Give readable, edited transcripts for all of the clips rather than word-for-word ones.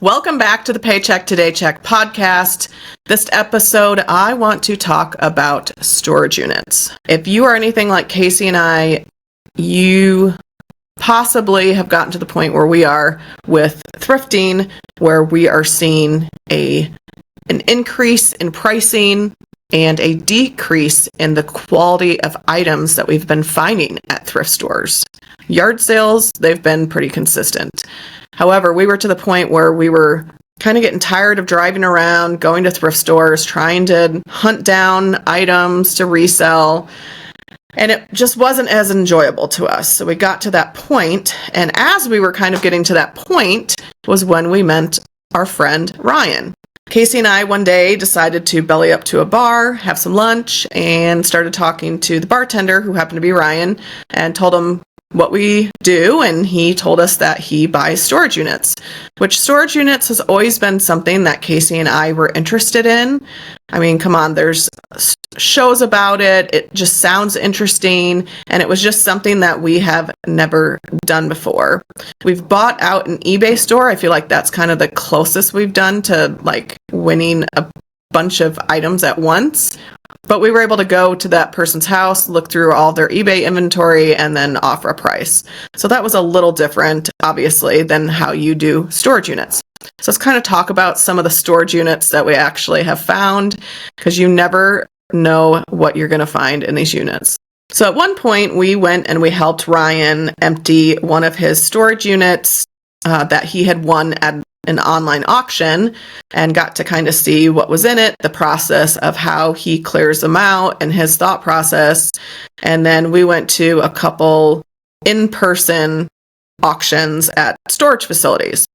Welcome back to the Paycheck to Daycheck podcast. This episode, I want to talk about storage units. If you are anything like Casey and I, you possibly have gotten to the point where we are with thrifting, where we are seeing an increase in pricing and a decrease in the quality of items that we've been finding at thrift stores. Yard sales, they've been pretty consistent. However, we were to the point where we were kind of getting tired of driving around, going to thrift stores, trying to hunt down items to resell, and it just wasn't as enjoyable to us. So we got to that point, and as we were kind of getting to that point was when we met our friend Ryan. Casey and I one day decided to belly up to a bar, have some lunch, and started talking to the bartender, who happened to be Ryan, and told him what we do, and he told us that he buys storage units, which storage units has always been something that Casey and I were interested in. I mean, come on, there's shows about it. It just sounds interesting, and it was just something that we have never done before. We've bought out an eBay store. I feel like that's kind of the closest we've done to like winning a bunch of items at once. But we were able to go to that person's house, look through all their eBay inventory, and then offer a price. So that was a little different, obviously, than how you do storage units. So let's kind of talk about some of the storage units that we actually have found, because you never know what you're going to find in these units. So at one point, we went and we helped Ryan empty one of his storage units that he had won at an online auction, and got to kind of see what was in it, the process of how he clears them out and his thought process. And then we went to a couple in-person auctions at storage facilities.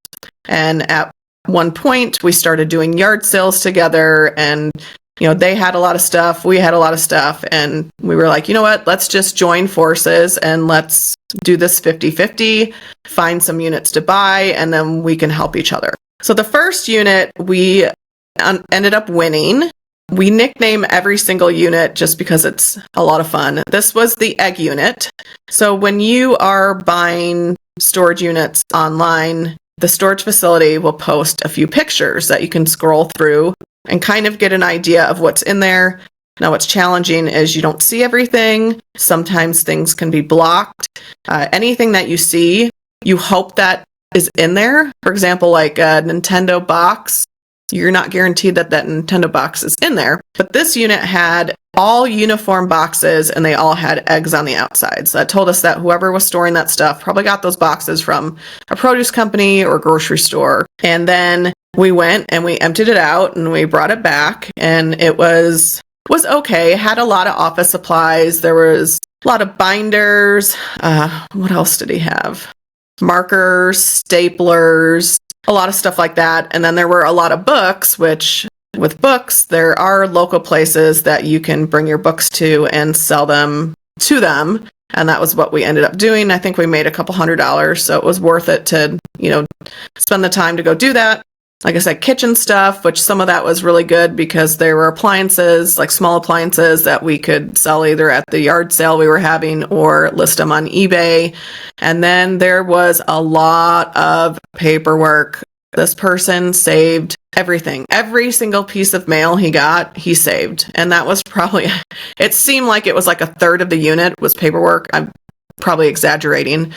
And at one point we started doing yard sales together, and they had a lot of stuff, we had a lot of stuff, and we were like, you know what, let's just join forces and let's do this 50-50, find some units to buy, and then we can help each other. So the first unit we ended up winning. We nickname every single unit just because it's a lot of fun. This was the egg unit. So when you are buying storage units online, the storage facility will post a few pictures that you can scroll through and kind of get an idea of what's in there. Now, what's challenging is you don't see everything. Sometimes things can be blocked. Anything that you see, you hope that is in there. For example, like a Nintendo box, you're not guaranteed that that Nintendo box is in there. But this unit had all uniform boxes, and they all had eggs on the outside. So that told us that whoever was storing that stuff probably got those boxes from a produce company or grocery store. And then we went and we emptied it out and we brought it back, and it was okay. It had a lot of office supplies. There was a lot of binders. What else did he have? Markers, staplers, a lot of stuff like that. And then there were a lot of books, which with books, there are local places that you can bring your books to and sell them to them. And that was what we ended up doing. I think we made a couple $100, so it was worth it to, spend the time to go do that. Like I said, kitchen stuff, which some of that was really good because there were appliances, like small appliances that we could sell either at the yard sale we were having or list them on eBay. And then there was a lot of paperwork. This person saved everything. Every single piece of mail he got, he saved. And that was probably, it seemed like it was like a third of the unit was paperwork. I'm probably exaggerating.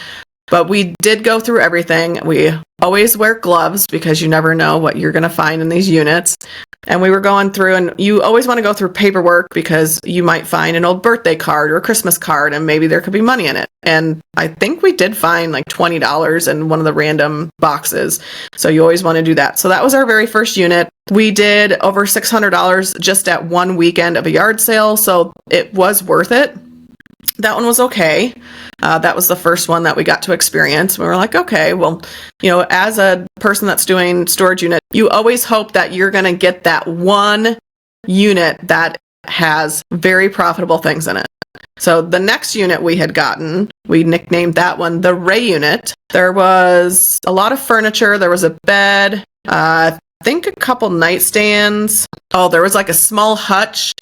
But we did go through everything. We always wear gloves because you never know what you're going to find in these units. And we were going through, and you always want to go through paperwork because you might find an old birthday card or a Christmas card, and maybe there could be money in it. And I think we did find like $20 in one of the random boxes. So you always want to do that. So that was our very first unit. We did over $600 just at one weekend of a yard sale. So it was worth it. That one was okay. That was the first one that we got to experience. We were like, okay, well, as a person that's doing storage unit, you always hope that you're going to get that one unit that has very profitable things in it. So the next unit we had gotten, we nicknamed that one the Ray unit. There was a lot of furniture. There was a bed, I think a couple nightstands. Oh, there was like a small hutch.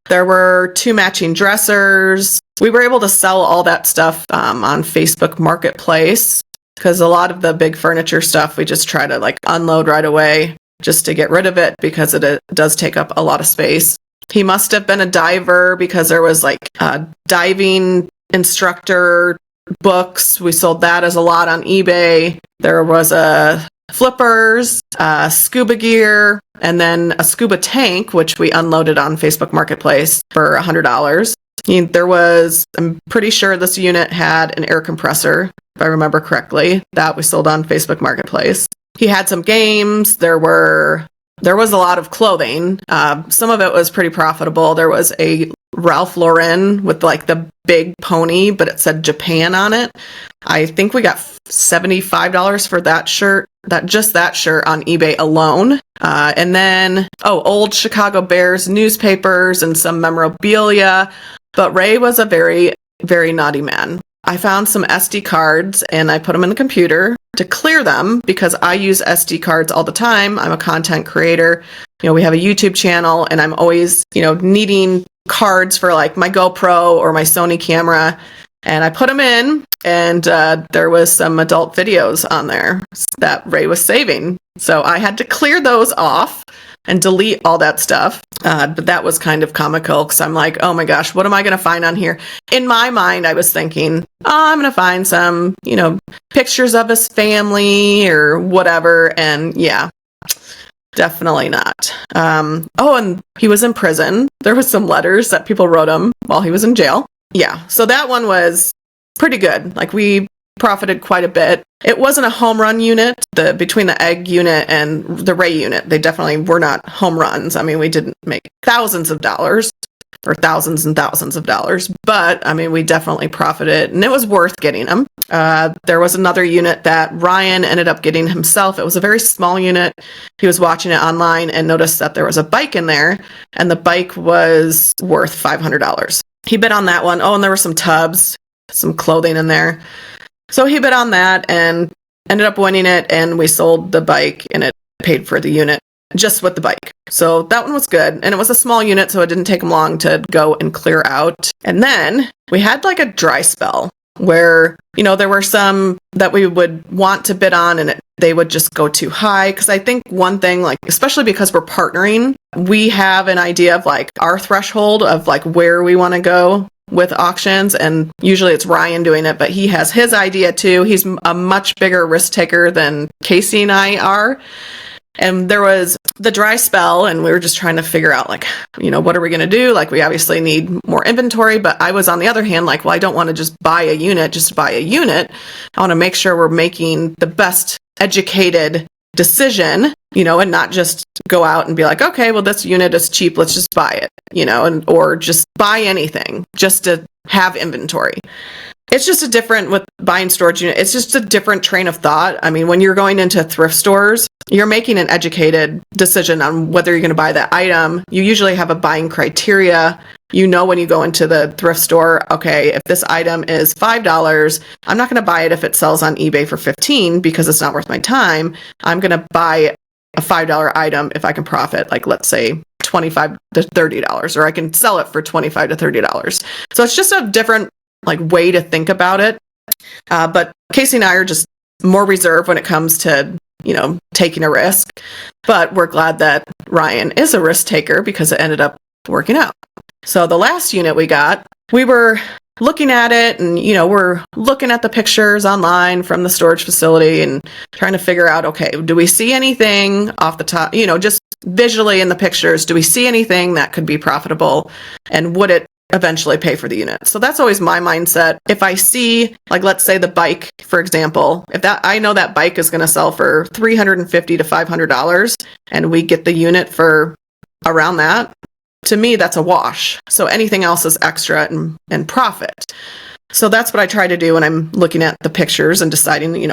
There were 2 matching dressers. We were able to sell all that stuff on Facebook Marketplace. because a lot of the big furniture stuff, we just try to like unload right away just to get rid of it because it does take up a lot of space. He must have been a diver because there was like diving instructor books. We sold that as a lot on eBay. There was a flippers, scuba gear, and then a scuba tank, which we unloaded on Facebook Marketplace for $100. There was, I'm pretty sure this unit had an air compressor, if I remember correctly, that we sold on Facebook Marketplace. He had some games. There was a lot of clothing. Some of it was pretty profitable. There was a Ralph Lauren with like the big pony, but it said Japan on it. I think we got $75 for that shirt, that shirt on eBay alone. And then, old Chicago Bears newspapers and some memorabilia. But Ray was a very, very naughty man. I found some SD cards and I put them in the computer to clear them because I use SD cards all the time. I'm a content creator. We have a YouTube channel and I'm always, needing cards for like my GoPro or my Sony camera. And I put them in and there was some adult videos on there that Ray was saving. So I had to clear those off and delete all that stuff. But that was kind of comical because I'm like, oh my gosh, what am I going to find on here? In my mind, I was thinking, I'm going to find some, pictures of his family or whatever. And yeah, definitely not. And he was in prison. There was some letters that people wrote him while he was in jail. Yeah, so that one was pretty good. Like we profited quite a bit. It wasn't a home run unit. Between the egg unit and the Ray unit, they definitely were not home runs. I mean, we didn't make thousands of dollars or thousands and thousands of dollars, but I mean, we definitely profited and it was worth getting them. There was another unit that Ryan ended up getting himself. It was a very small unit. He was watching it online and noticed that there was a bike in there and the bike was worth $500. He bid on that one. And there were some tubs, some clothing in there. So he bid on that and ended up winning it, and we sold the bike, and it paid for the unit just with the bike. So that one was good, and it was a small unit, so it didn't take him long to go and clear out. And then we had like a dry spell where, there were some that we would want to bid on, and they would just go too high. Because I think one thing, like, especially because we're partnering, we have an idea of like our threshold of like where we want to go with auctions, and usually it's Ryan doing it, but he has his idea too. He's a much bigger risk taker than Casey and I are. And there was the dry spell, and we were just trying to figure out like, what are we going to do? Like, we obviously need more inventory, but I was on the other hand, like, well, I don't want to just buy a unit, just buy a unit. I want to make sure we're making the best educated decision, and not just go out and be like, okay, well, this unit is cheap, let's just buy it, or just buy anything just to have inventory. It's just a different with buying storage unit. It's just a different train of thought. I mean, when you're going into thrift stores, you're making an educated decision on whether you're going to buy that item. You usually have a buying criteria. When you go into the thrift store, okay, if this item is $5, I'm not going to buy it if it sells on eBay for $15 because it's not worth my time. I'm going to buy a $5 item if I can profit, like let's say $25 to $30, or I can sell it for $25 to $30. So it's just a different like way to think about it. But Casey and I are just more reserved when it comes to, taking a risk. But we're glad that Ryan is a risk taker because it ended up working out. So the last unit we got, we were looking at it and, we're looking at the pictures online from the storage facility and trying to figure out, okay, do we see anything off the top, just visually in the pictures, do we see anything that could be profitable, and would it eventually pay for the unit? So that's always my mindset. If I see, like, let's say the bike, for example, if that, I know that bike is going to sell for $350 to $500 and we get the unit for around that, to me, that's a wash. So anything else is extra and profit. So that's what I try to do when I'm looking at the pictures and deciding,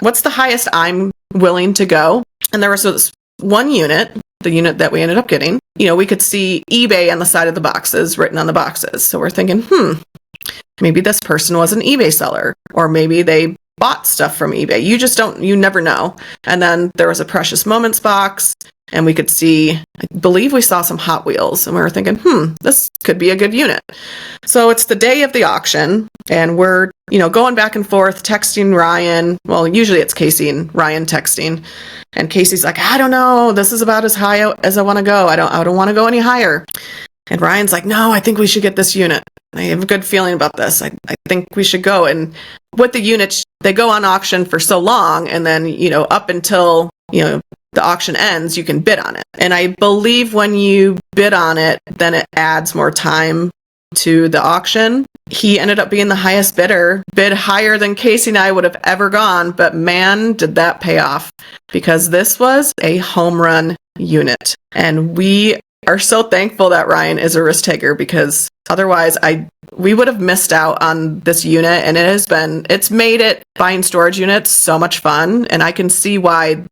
what's the highest I'm willing to go. And there was this one unit, the unit that we ended up getting, we could see eBay on the side of the boxes, written on the boxes. So we're thinking, maybe this person was an eBay seller, or maybe they bought stuff from eBay. You never know. And then there was a Precious Moments box. and we could see, I believe we saw some Hot Wheels, and we were thinking, this could be a good unit. So it's the day of the auction, and we're, going back and forth, texting Ryan. Well, usually it's Casey and Ryan texting, and Casey's like, I don't know, this is about as high as I want to go. I don't want to go any higher. And Ryan's like, no, I think we should get this unit. I have a good feeling about this. I think we should go. And with the units, they go on auction for so long, and then, up until, the auction ends, you can bid on it. And I believe when you bid on it, then it adds more time to the auction. He ended up being the highest bidder, bid higher than Casey and I would have ever gone, but man, did that pay off, because this was a home run unit. And we are so thankful that Ryan is a risk taker, because otherwise we would have missed out on this unit. And it's made it, buying storage units, so much fun. And I can see why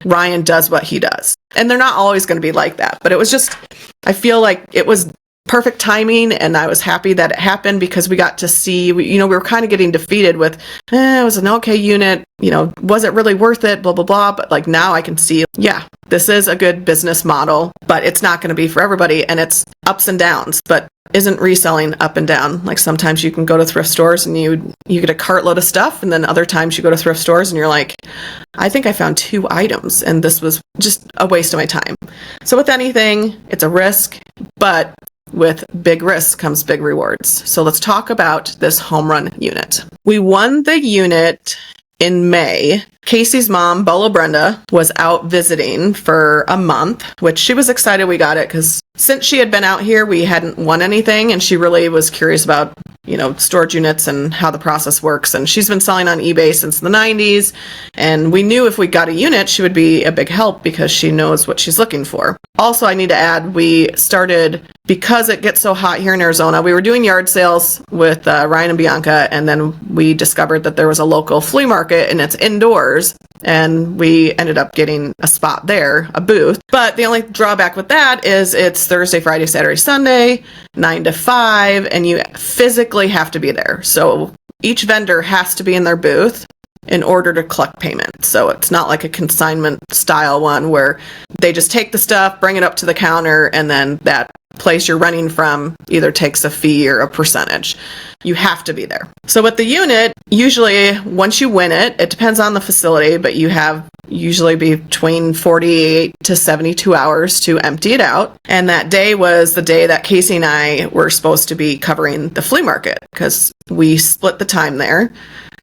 Ryan does what he does. And they're not always going to be like that, but I feel like it was perfect timing, and I was happy that it happened, because we got to see, we were kind of getting defeated with, it was an okay unit, was it really worth it, blah, blah, blah. But like now I can see, yeah, this is a good business model, but it's not going to be for everybody, and it's ups and downs. But isn't reselling up and down? Like sometimes you can go to thrift stores and you get a cartload of stuff, and then other times you go to thrift stores and you're like, I think I found 2 items and this was just a waste of my time. So with anything, it's a risk, but with big risk comes big rewards. So let's talk about this home run unit. We won the unit in May. Casey's mom, Bolo Brenda, was out visiting for a month, which she was excited we got it, because since she had been out here, we hadn't won anything, and she really was curious about, storage units and how the process works. And she's been selling on eBay since the 90s, and we knew if we got a unit, she would be a big help, because she knows what she's looking for. Also, I need to add, we started, because it gets so hot here in Arizona, we were doing yard sales with Ryan and Bianca, and then we discovered that there was a local flea market, and it's indoors, and we ended up getting a spot there, a booth. But the only drawback with that is it's Thursday, Friday, Saturday, Sunday, 9 to 5, and you physically have to be there. So each vendor has to be in their booth in order to collect payment. So it's not like a consignment style one where they just take the stuff, bring it up to the counter, and then that place you're running from either takes a fee or a percentage. You have to be there. So with the unit, usually once you win it, it depends on the facility, but you have usually between 48 to 72 hours to empty it out. And that day was the day that Casey and I were supposed to be covering the flea market, because we split the time there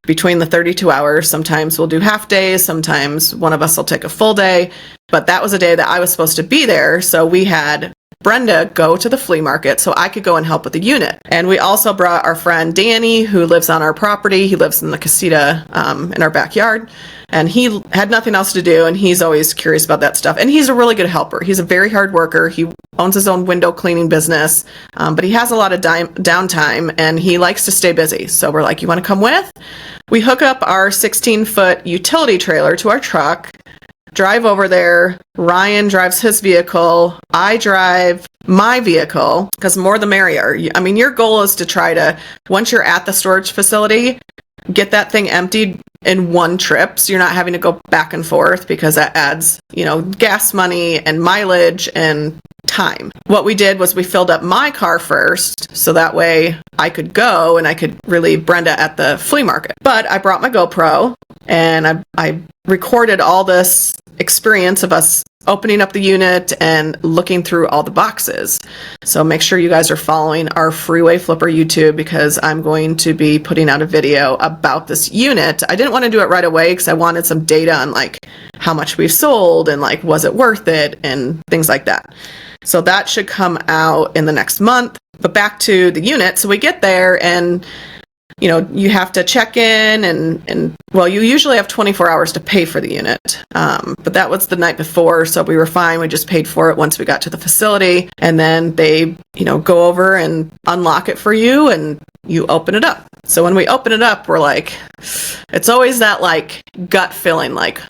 between the 32 hours. Sometimes we'll do half days, sometimes one of us will take a full day, but that was a day that I was supposed to be there. So we had Brenda go to the flea market so I could go and help with the unit. And we also brought our friend Danny, who lives on our property. He lives in the casita in our backyard, and he had nothing else to do, and he's always curious about that stuff. And he's a really good helper. He's a very hard worker. He owns his own window cleaning business, but he has a lot of downtime, and he likes to stay busy. So we're like, you want to come with? We hook up our 16-foot utility trailer to our truck, drive over there. Ryan drives his vehicle. I drive my vehicle, because more the merrier. I mean, your goal is to try to, once you're at the storage facility, get that thing emptied in one trip, so you're not having to go back and forth, because that adds, gas money and mileage and time. What we did was we filled up my car first, so that way I could go and I could relieve Brenda at the flea market. But I brought my GoPro, and I recorded all this experience of us opening up the unit and looking through all the boxes. So make sure you guys are following our Freeway Flipper YouTube, because I'm going to be putting out a video about this unit. I didn't want to do it right away because I wanted some data on like how much we've sold and like was it worth it and things like that. So that should come out in the next month. But back to the unit. So we get there, and you have to check in and well, you usually have 24 hours to pay for the unit. But that was the night before, so we were fine. We just paid for it once we got to the facility, and then they, go over and unlock it for you, and you open it up. So when we open it up, we're like, it's always that like gut feeling like,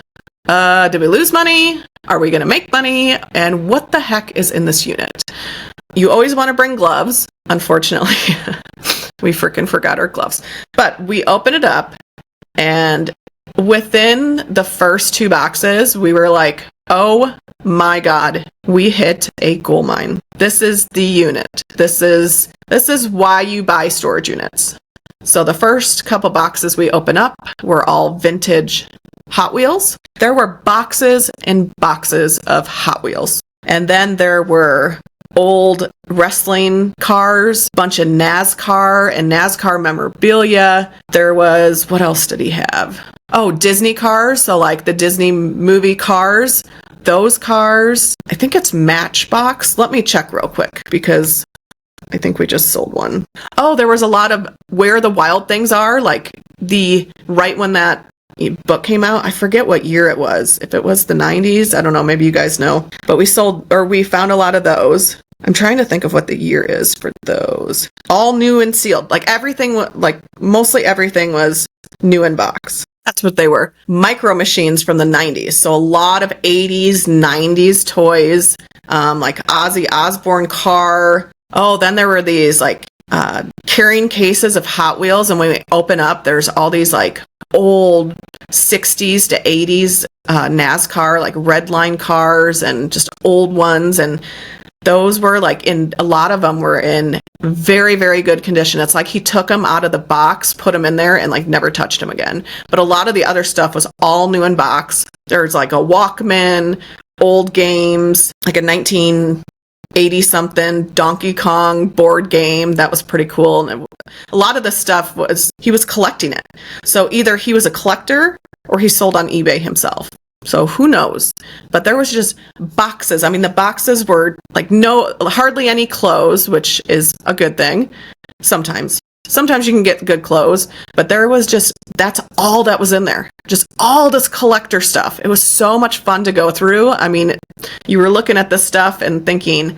did we lose money? Are we going to make money? And what the heck is in this unit? You always want to bring gloves. Unfortunately, we freaking forgot our gloves. But we open it up, and within the first 2 boxes, we were like, Oh my God, we hit a gold mine. This is the unit. This is why you buy storage units. So the first couple boxes we open up were all vintage Hot Wheels. There were boxes and boxes of Hot Wheels. And then there were old wrestling cars, bunch of NASCAR and NASCAR memorabilia. There was, what else did he have? Oh, Disney cars. So like the Disney movie cars, those cars. I think it's Matchbox. Let me check real quick because I think we just sold one. Oh, there was a lot of Where the Wild Things Are, like right when that book came out. I forget what year it was. If it was the 90s, I don't know, maybe you guys know. But we found a lot of those. I'm trying to think of what the year is for those. All new and sealed. Like mostly everything was new in box. That's what they were. Micro Machines from the 90s. So a lot of 80s, 90s toys, like Ozzy Osbourne car. Oh, then there were these like carrying cases of Hot Wheels. And when we open up, there's all these like old 60s to 80s NASCAR, like red line cars and just old ones. And those were like a lot of them were in very, very good condition. It's like he took them out of the box, put them in there and like never touched them again. But a lot of the other stuff was all new in box. There's like a Walkman, old games, like a 1980 something Donkey Kong board game. That was pretty cool. And a lot of the stuff he was collecting it. So either he was a collector or he sold on eBay himself. So who knows? But there was just boxes. I mean, the boxes were like hardly any clothes, which is a good thing. Sometimes you can get good clothes, but that's all that was in there. Just all this collector stuff. It was so much fun to go through. I mean, you were looking at this stuff and thinking,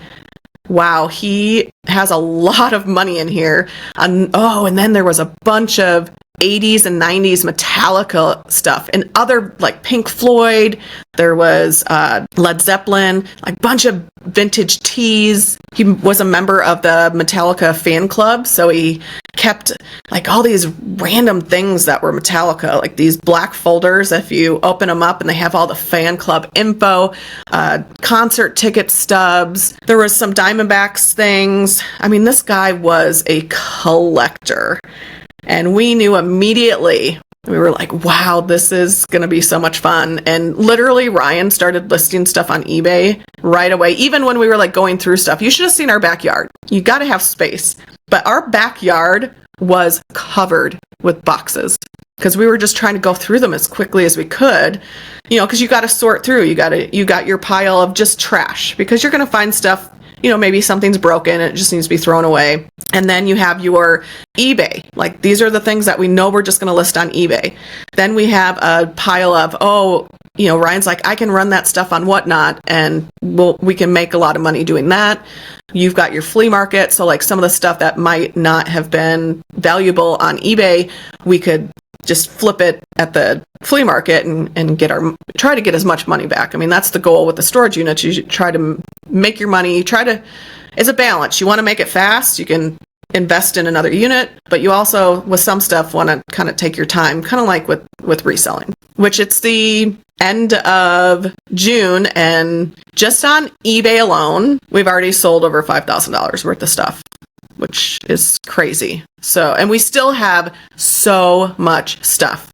wow, he has a lot of money in here. And then there was a bunch of 80s and 90s Metallica stuff and other like Pink Floyd. There was Led Zeppelin, like bunch of vintage tees. He was a member of the Metallica fan club, so he kept like all these random things that were Metallica, like these black folders. If you open them up and they have all the fan club info, concert ticket stubs. There was some Diamondbacks things. I mean, this guy was a collector. And we knew immediately, we were like, wow, this is going to be so much fun. And literally Ryan started listing stuff on eBay right away. Even when we were like going through stuff, you should have seen our backyard. You got to have space. But our backyard was covered with boxes because we were just trying to go through them as quickly as we could, because you got to sort through. You got your pile of just trash because you're going to find stuff. Maybe something's broken and it just needs to be thrown away. And then you have your eBay. Like these are the things that we know we're just going to list on eBay. Then we have a pile of, Ryan's like, I can run that stuff on Whatnot and we can make a lot of money doing that. You've got your flea market. So like some of the stuff that might not have been valuable on eBay, we could just flip it at the flea market and try to get as much money back. I mean, that's the goal with the storage units. You should try to make your money. It's a balance. You want to make it fast. You can invest in another unit, but you also, with some stuff, want to kind of take your time, kind of like with reselling, which it's the end of June. And just on eBay alone, we've already sold over $5,000 worth of stuff, which is crazy. So, and we still have so much stuff.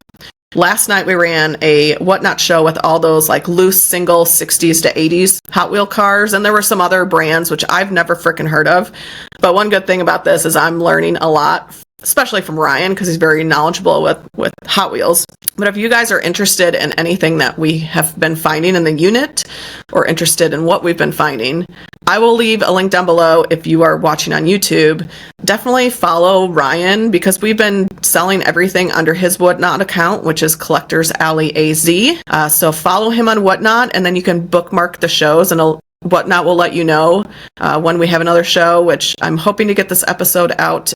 Last night we ran a Whatnot show with all those like loose single 60s to 80s Hot Wheel cars. And there were some other brands, which I've never freaking heard of. But one good thing about this is I'm learning a lot, especially from Ryan, because he's very knowledgeable with Hot Wheels. But if you guys are interested in anything that we have been finding in the unit or interested in what we've been finding, I will leave a link down below if you are watching on YouTube. Definitely follow Ryan because we've been selling everything under his Whatnot account, which is Collectors Alley AZ. So follow him on Whatnot and then you can bookmark the shows and Whatnot will let you know when we have another show, which I'm hoping to get this episode out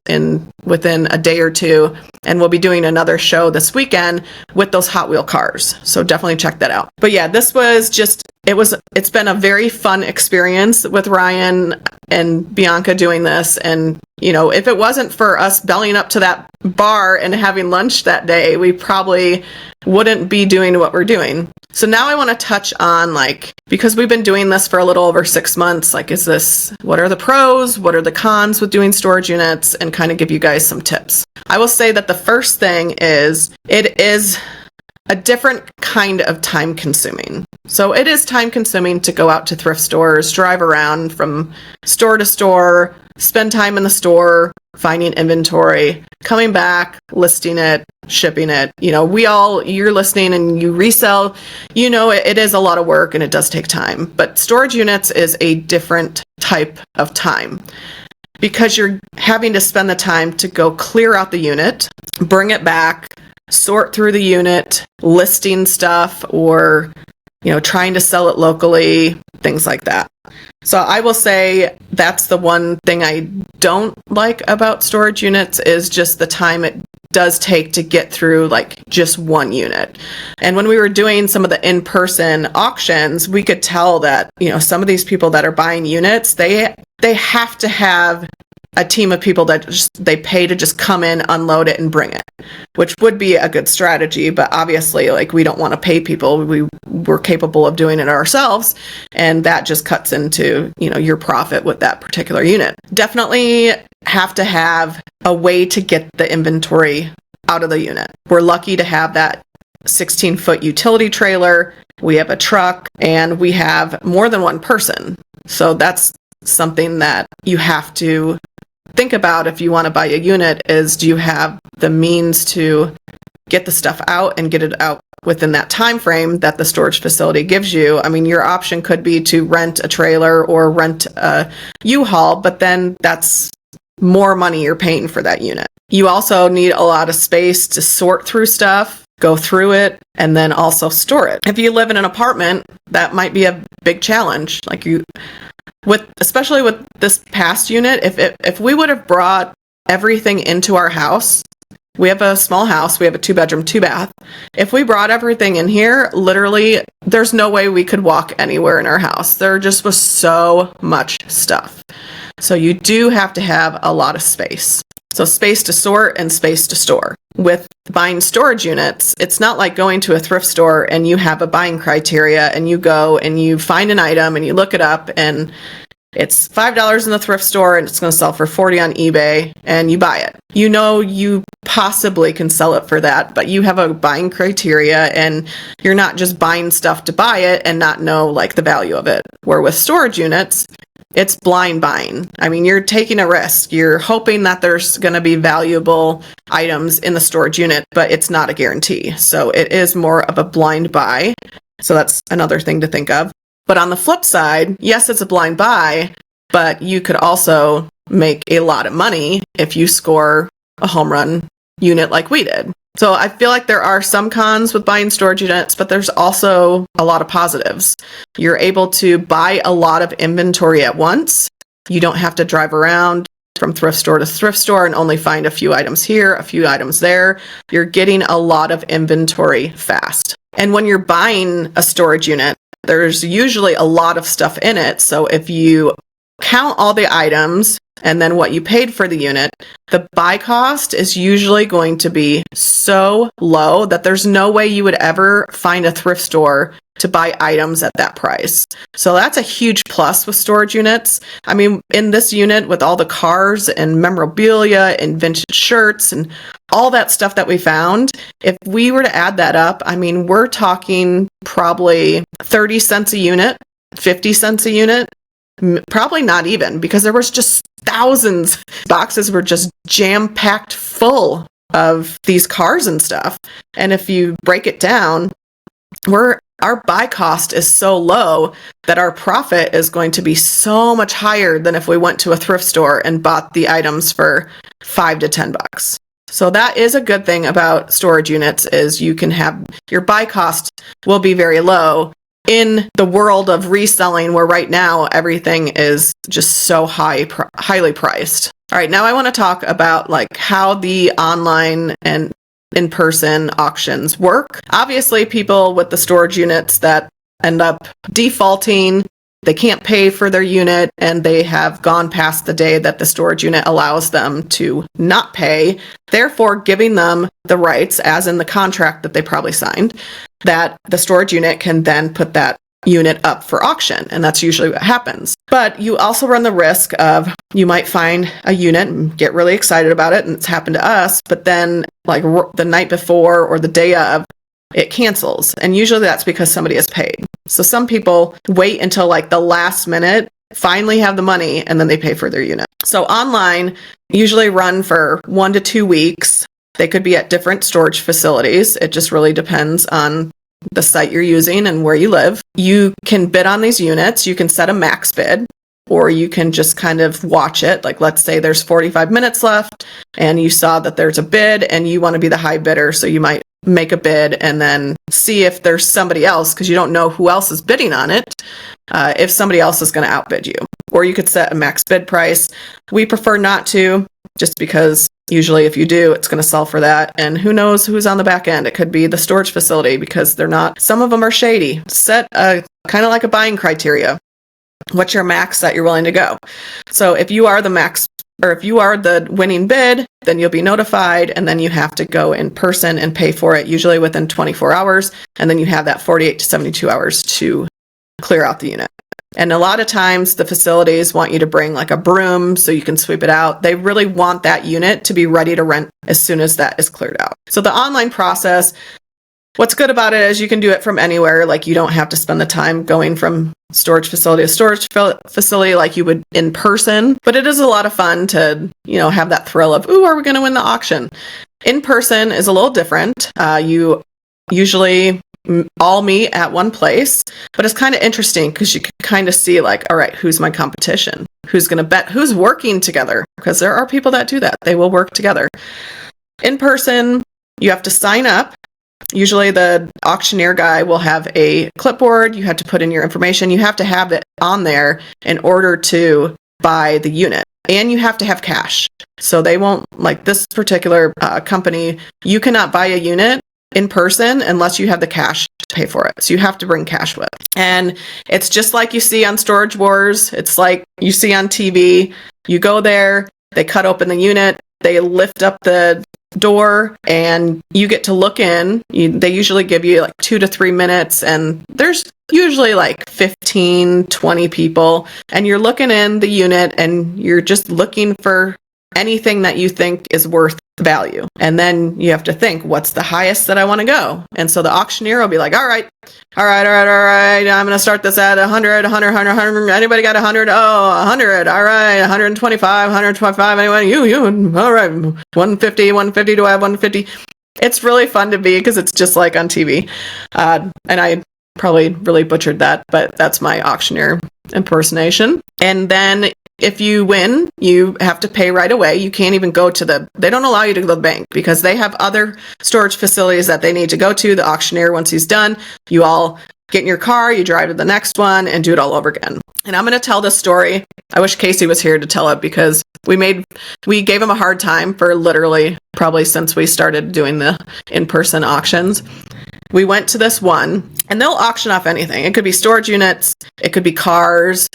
within a day or two. And we'll be doing another show this weekend with those Hot Wheel cars. So definitely check that out. But yeah, this was just it's been a very fun experience with Ryan and Bianca doing this. And, if it wasn't for us bellying up to that bar and having lunch that day, we probably wouldn't be doing what we're doing. So now I want to touch on, because we've been doing this for a little over 6 months, what are the pros? What are the cons with doing storage units? And kind of give you guys some tips. I will say that the first thing is, it is a different kind of time consuming. So it is time consuming to go out to thrift stores, drive around from store to store, spend time in the store, finding inventory, coming back, listing it, shipping it. You're listening and you resell, it is a lot of work and it does take time. But storage units is a different type of time, because you're having to spend the time to go clear out the unit, bring it back, sort through the unit, listing stuff, or trying to sell it locally, things like that. So I will say that's the one thing I don't like about storage units, is just the time it does take to get through just one unit. And when we were doing some of the in-person auctions, we could tell that some of these people that are buying units, they have to have a team of people that they pay to just come in, unload it, and bring it, which would be a good strategy. But obviously, we don't want to pay people. We're capable of doing it ourselves, and that just cuts into your profit with that particular unit. Definitely have to have a way to get the inventory out of the unit. We're lucky to have that 16-foot utility trailer. We have a truck, and we have more than one person. So that's something that you have to think about if you want to buy a unit, is do you have the means to get the stuff out and get it out within that time frame that the storage facility gives you. I mean, your option could be to rent a trailer or rent a U-Haul, but then that's more money you're paying for that unit. You also need a lot of space to sort through stuff, go through it, and then also store it. If you live in an apartment, that might be a big challenge. Especially with this past unit, if we would have brought everything into our house, we have a small house, we have a 2-bedroom, 2-bath. If we brought everything in here, literally, there's no way we could walk anywhere in our house. There just was so much stuff. So you do have to have a lot of space. So space to sort and space to store. With buying storage units, it's not like going to a thrift store and you have a buying criteria and you go and you find an item and you look it up and it's $5 in the thrift store and it's going to sell for $40 on eBay, and you buy it. You possibly can sell it for that, but you have a buying criteria and you're not just buying stuff to buy it and not know the value of it. Where with storage units, it's blind buying. I mean, you're taking a risk. You're hoping that there's going to be valuable items in the storage unit, but it's not a guarantee. So it is more of a blind buy. So that's another thing to think of. But on the flip side, yes, it's a blind buy, but you could also make a lot of money if you score a home run unit like we did. So I feel like there are some cons with buying storage units, but there's also a lot of positives. You're able to buy a lot of inventory at once. You don't have to drive around from thrift store to thrift store and only find a few items here, a few items there. You're getting a lot of inventory fast. And when you're buying a storage unit, there's usually a lot of stuff in it. So if you count all the items and then what you paid for the unit, the buy cost is usually going to be so low that there's no way you would ever find a thrift store to buy items at that price. So that's a huge plus with storage units. I mean, in this unit with all the cars and memorabilia and vintage shirts and all that stuff that we found, if we were to add that up, I mean, we're talking probably 30 cents a unit, 50 cents a unit. Probably not even, because there was just thousands. Boxes were just jam-packed full of these cars and stuff. And if you break it down, our buy cost is so low that our profit is going to be so much higher than if we went to a thrift store and bought the items for $5 to $10. So that is a good thing about storage units, is you can have your buy cost will be very low in the world of reselling, where right now everything is just so highly priced. All right, now I want to talk about how the online and in-person auctions work. Obviously, people with the storage units that end up defaulting. They can't pay for their unit, and they have gone past the day that the storage unit allows them to not pay, therefore giving them the rights, as in the contract that they probably signed, that the storage unit can then put that unit up for auction. And that's usually what happens. But you also run the risk of, you might find a unit and get really excited about it, and it's happened to us, but then like the night before or the day of, it cancels. And usually that's because somebody has paid. So some people wait until like the last minute, finally have the money, and then they pay for their unit. So online usually run for 1 to 2 weeks. They could be at different storage facilities. It just really depends on the site you're using and where you live. You can bid on these units. You can set a max bid, or you can just kind of watch it. Like, let's say there's 45 minutes left and you saw that there's a bid and you want to be the high bidder. So you might make a bid and then see if there's somebody else, because you don't know who else is bidding on it, if somebody else is going to outbid you. Or you could set a max bid price. We prefer not to, just because usually if you do, it's going to sell for that. And who knows who's on the back end? It could be the storage facility, because they're not, some of them are shady. Set a kind of like a buying criteria. What's your max that you're willing to go? So if you are the max, or if you are the winning bid, then you'll be notified, and then you have to go in person and pay for it, usually within 24 hours. And then you have that 48 to 72 hours to clear out the unit. And a lot of times the facilities want you to bring like a broom so you can sweep it out. They really want that unit to be ready to rent as soon as that is cleared out. So the online process, what's good about it is you can do it from anywhere. Like, you don't have to spend the time going from storage facility to storage facility like you would in person. But it is a lot of fun to, have that thrill of, ooh, are we going to win the auction? In person is a little different. You usually all meet at one place, but it's kind of interesting because you can kind of see like, all right, who's my competition? Who's going to bet? Who's working together? Because there are people that do that. They will work together. In person, you have to sign up. Usually the auctioneer guy will have a clipboard. You have to put in your information. You have to have it on there in order to buy the unit. And you have to have cash. So they won't, like this particular company, you cannot buy a unit in person unless you have the cash to pay for it. So you have to bring cash with. And it's just like you see on Storage Wars. It's like you see on TV. You go there, they cut open the unit, they lift up the door, and you get to look in. They usually give you like 2 to 3 minutes, and there's usually like 15, 20 people, and you're looking in the unit and you're just looking for anything that you think is worth value. And then you have to think, what's the highest that I want to go? And so the auctioneer will be like, all right, I'm going to start this at 100. Anybody got 100? Oh, 100. All right, 125. Anyone? You. All right, 150. Do I have 150? It's really fun to be, because it's just like on TV. And I probably really butchered that, but that's my auctioneer impersonation. And then if you win, you have to pay right away. You can't even go to they don't allow you to go to the bank, because they have other storage facilities that they need to go to. The auctioneer, once he's done, you all get in your car, you drive to the next one and do it all over again. And I'm going to tell this story. I wish Casey was here to tell it, because we gave him a hard time for literally probably since we started doing the in-person auctions. We went to this one, and they'll auction off anything. It could be storage units, it could be cars,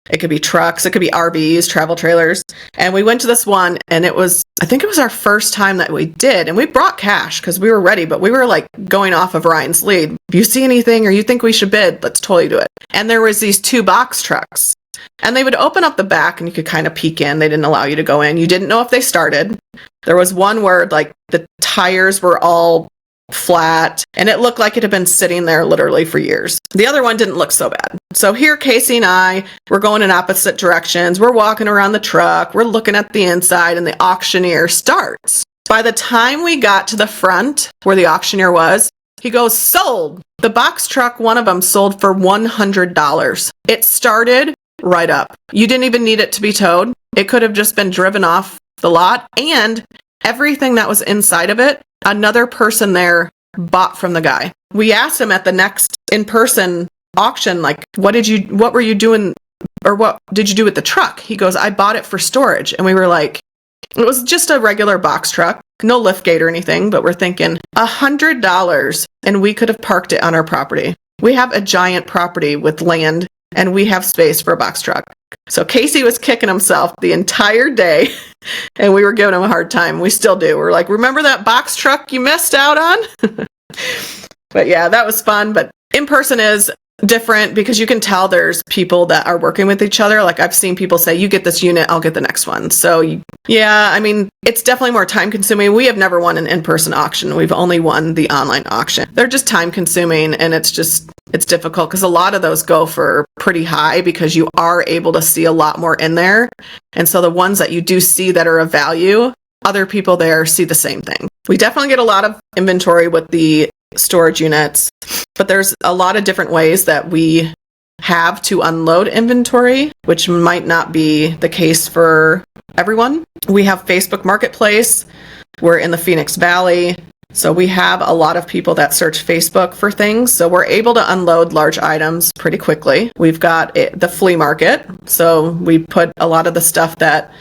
it could be trucks, it could be RVs, travel trailers. And we went to this one, and I think it was our first time that we did. And we brought cash because we were ready, but we were like going off of Ryan's lead. If you see anything or you think we should bid, let's totally do it. And there was these 2 box trucks, and they would open up the back and you could kind of peek in. They didn't allow you to go in. You didn't know if they started. There was one where like the tires were all flat, and it looked like it had been sitting there literally for years. The other one didn't look so bad. So here, Casey and I, we're going in opposite directions. We're walking around the truck. We're looking at the inside, and the auctioneer starts. By the time we got to the front where the auctioneer was, he goes, sold. The box truck, one of them sold for $100. It started right up. You didn't even need it to be towed. It could have just been driven off the lot, and everything that was inside of it, another person there bought from the guy. We asked him at the next in-person auction, like, what were you doing, or what did you do with the truck? He goes, I bought it for storage. And we were like, it was just a regular box truck, no lift gate or anything, but we're thinking $100, and we could have parked it on our property. We have a giant property with land and we have space for a box truck. So Casey was kicking himself the entire day and we were giving him a hard time. We still do. We're like, remember that box truck you missed out on? But yeah, that was fun. But in person is different because you can tell there's people that are working with each other. Like I've seen people say, you get this unit, I'll get the next one. So yeah, I mean, it's definitely more time consuming. We have never won an in-person auction. We've only won the online auction. They're just time consuming and it's difficult because a lot of those go for pretty high because you are able to see a lot more in there. And so the ones that you do see that are of value, other people there see the same thing. We definitely get a lot of inventory with the storage units, but there's a lot of different ways that we have to unload inventory, which might not be the case for everyone. We have Facebook Marketplace. We're in the Phoenix Valley. So we have a lot of people that search Facebook for things. So we're able to unload large items pretty quickly. We've got the flea market. So we put a lot of the stuff that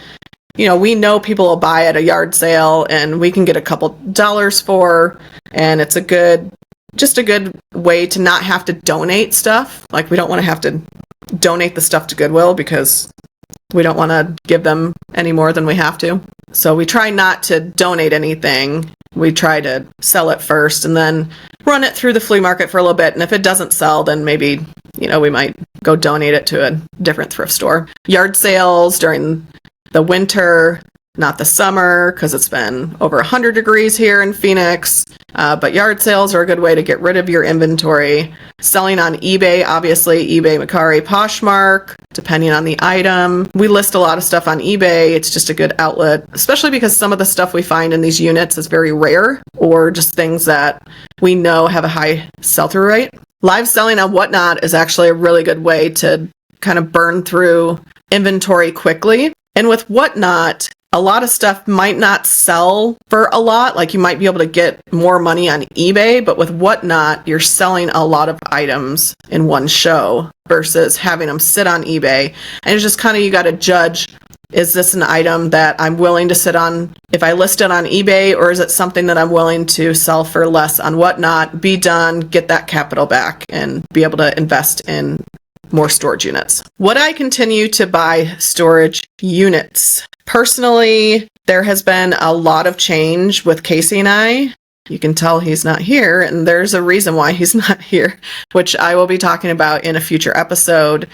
we know people will buy at a yard sale and we can get a couple dollars for, and it's a good way to not have to donate stuff. Like we don't want to have to donate the stuff to Goodwill because we don't want to give them any more than we have to. So we try not to donate anything. We try to sell it first and then run it through the flea market for a little bit. And if it doesn't sell, then maybe, we might go donate it to a different thrift store. Yard sales during the winter, not the summer, because it's been over 100 degrees here in Phoenix. But yard sales are a good way to get rid of your inventory. Selling on eBay, obviously, eBay, Mercari, Poshmark, depending on the item. We list a lot of stuff on eBay. It's just a good outlet, especially because some of the stuff we find in these units is very rare or just things that we know have a high sell-through rate. Live selling on Whatnot is actually a really good way to kind of burn through inventory quickly. And with Whatnot, a lot of stuff might not sell for a lot. Like you might be able to get more money on eBay, but with Whatnot, you're selling a lot of items in one show versus having them sit on eBay. And it's just kind of, you got to judge, is this an item that I'm willing to sit on if I list it on eBay, or is it something that I'm willing to sell for less on Whatnot, be done, get that capital back, and be able to invest in more storage units. Would I continue to buy storage units? Personally, there has been a lot of change with Casey and I. You can tell he's not here, and there's a reason why he's not here, which I will be talking about in a future episode.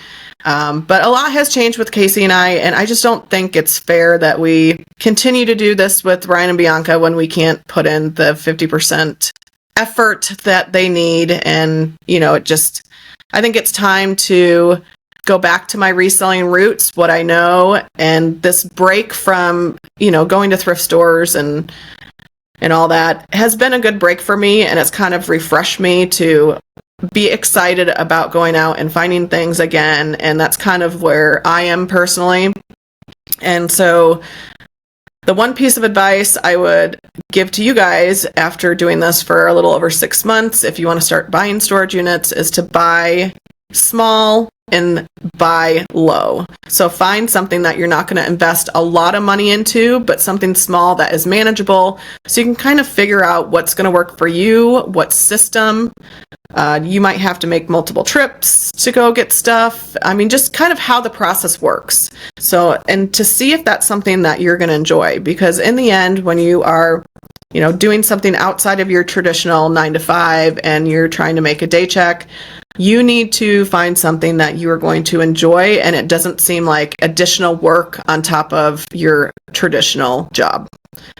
But a lot has changed with Casey and I just don't think it's fair that we continue to do this with Ryan and Bianca when we can't put in the 50% effort that they need. And, I think it's time to go back to my reselling roots, what I know, and this break from, going to thrift stores and all that has been a good break for me, and it's kind of refreshed me to be excited about going out and finding things again, and that's kind of where I am personally. And so the one piece of advice I would give to you guys after doing this for a little over 6 months, if you want to start buying storage units, is to buy small and buy low. So find something that you're not going to invest a lot of money into, but something small that is manageable, so you can kind of figure out what's going to work for you, what system. You might have to make multiple trips to go get stuff. I mean, just kind of how the process works. So, and to see if that's something that you're going to enjoy, because in the end, when you are, doing something outside of your traditional 9 to 5 and you're trying to make a day check, you need to find something that you are going to enjoy and it doesn't seem like additional work on top of your traditional job.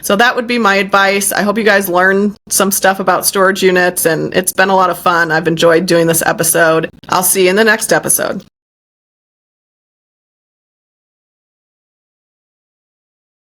So that would be my advice. I hope you guys learned some stuff about storage units, and it's been a lot of fun. I've enjoyed doing this episode. I'll see you in the next episode.